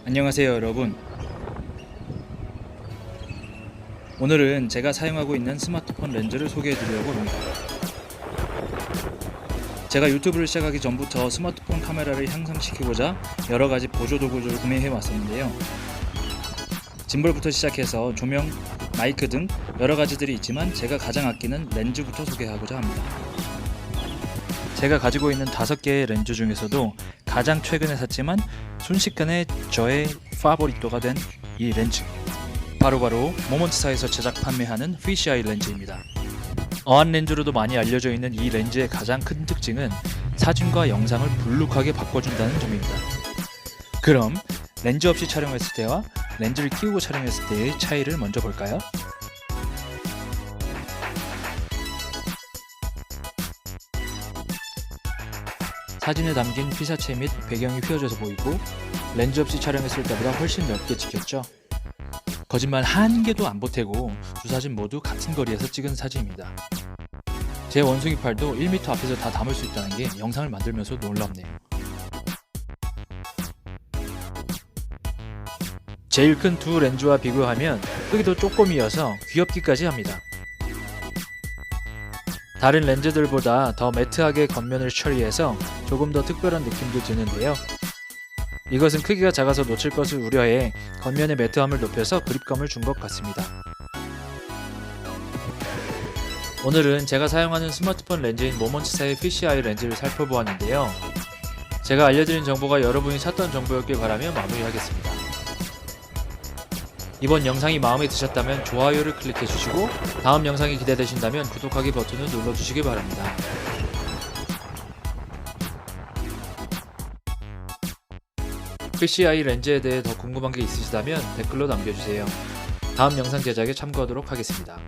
안녕하세요 여러분. 오늘은 제가 사용하고 있는 스마트폰 렌즈를 소개해 드리려고 합니다. 제가 유튜브를 시작하기 전부터 스마트폰 카메라를 향상시키고자 여러가지 보조 도구들을 구매해 왔었는데요. 짐벌부터 시작해서 조명, 마이크 등 여러가지들이 있지만 제가 가장 아끼는 렌즈부터 소개하고자 합니다. 제가 가지고 있는 5개의 렌즈 중에서도 가장 최근에 샀지만 순식간에 저의 파보리토가 된 이 렌즈, 바로바로 모먼트사에서 제작 판매하는 피쉬아이 렌즈입니다. 어안 렌즈로도 많이 알려져 있는 이 렌즈의 가장 큰 특징은 사진과 영상을 불룩하게 바꿔준다는 점입니다. 그럼 렌즈 없이 촬영했을 때와 렌즈를 끼우고 촬영했을 때의 차이를 먼저 볼까요? 사진에 담긴 피사체 및 배경이 휘어져서 보이고 렌즈 없이 촬영했을 때보다 훨씬 넓게 찍혔죠. 거짓말 한 개도 안 보태고 두 사진 모두 같은 거리에서 찍은 사진입니다. 제 원숭이 팔도 1m 앞에서 다 담을 수 있다는 게 영상을 만들면서 놀랍네요. 제일 큰 두 렌즈와 비교하면 크기도 쪼꼬미여서 귀엽기까지 합니다. 다른 렌즈들보다 더 매트하게 겉면을 처리해서 조금 더 특별한 느낌도 드는데요. 이것은 크기가 작아서 놓칠 것을 우려해 겉면의 매트함을 높여서 그립감을 준 것 같습니다. 오늘은 제가 사용하는 스마트폰 렌즈인 모먼트사의 피쉬아이 렌즈를 살펴보았는데요. 제가 알려드린 정보가 여러분이 찾던 정보였길 바라며 마무리하겠습니다. 이번 영상이 마음에 드셨다면 좋아요를 클릭해주시고 다음 영상이 기대되신다면 구독하기 버튼을 눌러주시기 바랍니다. 피쉬아이 렌즈에 대해 더 궁금한 게 있으시다면 댓글로 남겨주세요. 다음 영상 제작에 참고하도록 하겠습니다.